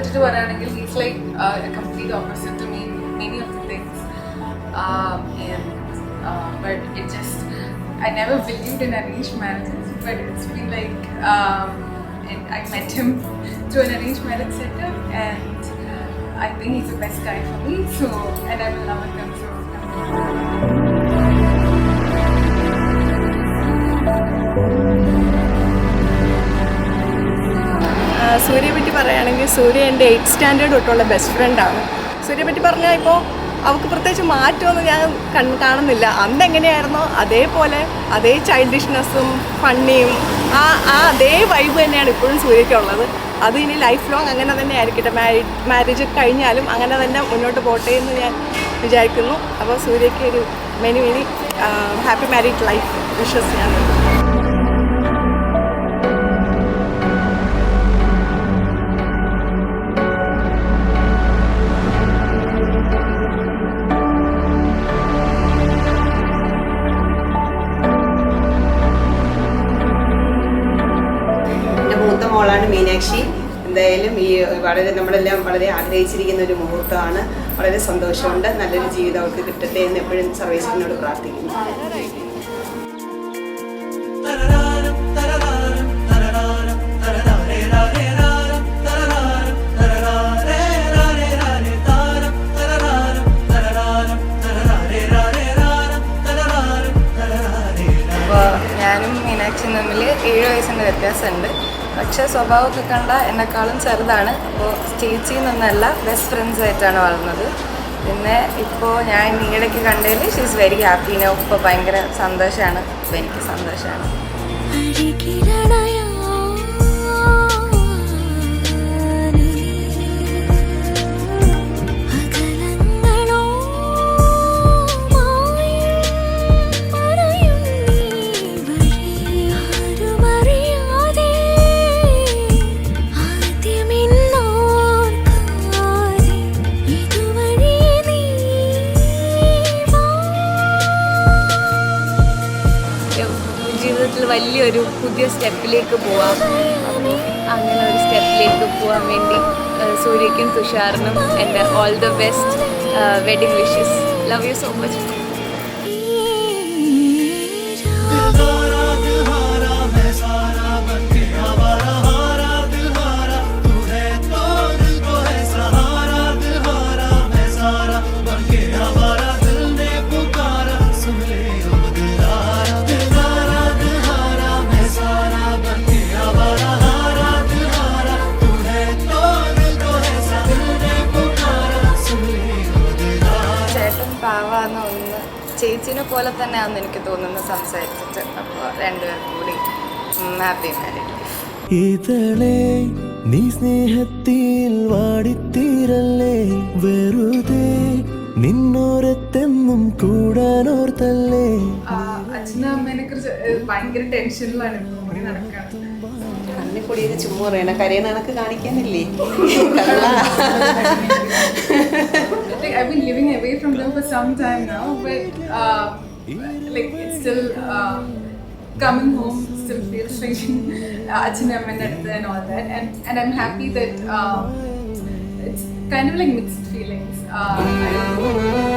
പറ്റിയിട്ട് പറയുകയാണെങ്കിൽ he's like a complete opposite to me in many of the things. But it just, I never believed in arranged marriages, but it's been like and I met him through an arranged marriage setup, and I think he's the best guy for me. So, and I'm in love with him. So. സൂര്യയെ പറ്റി പറയുകയാണെങ്കിൽ സൂര്യ എൻ്റെ 8th standard തൊട്ടുള്ള best ഫ്രണ്ടാണ്. സൂര്യയെ പറ്റി പറഞ്ഞാൽ ഇപ്പോൾ അവൾക്ക് പ്രത്യേകിച്ച് മാറ്റമൊന്നും ഞാൻ കാണുന്നില്ല. അന്ന് എങ്ങനെയായിരുന്നോ അതേപോലെ അതേ ചൈൽഡിഷ്നെസ്സും ഫണ്ണിയും അതേ വൈബ് തന്നെയാണ് ഇപ്പോഴും സൂര്യയ്ക്കുള്ളത്. അത് ഇനി ലൈഫ് ലോങ് അങ്ങനെ തന്നെ ആയിരിക്കട്ടെ. മാരേജ് കഴിഞ്ഞാലും അങ്ങനെ തന്നെ മുന്നോട്ട് പോട്ടെ എന്ന് ഞാൻ വിചാരിക്കുന്നു. അപ്പോൾ സൂര്യയ്ക്ക് ഒരു many happy married life wishes ഞാൻ. മോളാണ് മീനാക്ഷി. എന്തായാലും ഈ നമ്മളെല്ലാം വളരെ ആഗ്രഹിച്ചിരിക്കുന്ന ഒരു മുഹൂർത്തമാണ്. വളരെ സന്തോഷമുണ്ട്. നല്ലൊരു ജീവിതം അവർക്ക് കിട്ടട്ടെ എന്ന് എപ്പോഴും സർവേശ്വരനോട് പ്രാർത്ഥിക്കുന്നു. അപ്പോൾ ഞാനും മീനാക്ഷിയും തമ്മിൽ 7 വയസ്സിൻ്റെ വ്യത്യാസമുണ്ട്. പക്ഷേ സ്വഭാവമൊക്കെ കണ്ട എന്നെക്കാളും ചെറുതാണ്. അപ്പോൾ ചേച്ചി എന്നൊന്നല്ല, ബെസ്റ്റ് ഫ്രണ്ട്സ് ആയിട്ടാണ് വളർന്നത്. പിന്നെ ഇപ്പോൾ ഞാൻ ഈയിടയ്ക്ക് കണ്ടതിൽ ഷീ ഈസ് വെരി ഹാപ്പി. ഇപ്പോൾ ഭയങ്കര സന്തോഷമാണ്. ഇപ്പോൾ എനിക്ക് സന്തോഷമാണ്. ജീവിതത്തിൽ വലിയൊരു പുതിയ സ്റ്റെപ്പിലേക്ക് പോവാം. അപ്പോൾ അങ്ങനെ ഒരു സ്റ്റെപ്പിലേക്ക് പോകാൻ വേണ്ടി സൂര്യയ്ക്കും തുഷാറിനും എൻ്റെ all the best wedding wishes. Love you so much. പാവാന്ന് ഒന്ന് ചേച്ചിനെ പോലെ തന്നെയാണെന്ന് എനിക്ക് തോന്നുന്നു സംസാരിച്ചിട്ട്. അപ്പോൾ രണ്ടുപേർക്കും കൂടി ഹാപ്പി മാരീഡ് ലൈഫ്. ഇതളേ നീ സ്നേഹത്തിൽ വാടിത്തീരല്ലേ, വെറുതെ നിന്നോരത്തെന്നും കൂടാനോർത്തല്ലേ. അച്ഛനും അമ്മേനെ കുറിച്ച് ഭയങ്കര ടെൻഷനിലാണ് നടക്കുന്നത്. കണ്ണിപ്പൊടിയൊക്കെ ചുമ്മാ പറയണ കരയണ കണക്ക് കാണിക്കാനില്ലേ? I've been living away from them for some time now, but like it's still coming home still feels like Achin Amman and all that, and I'm happy that it's kind of like mixed feelings. I don't know.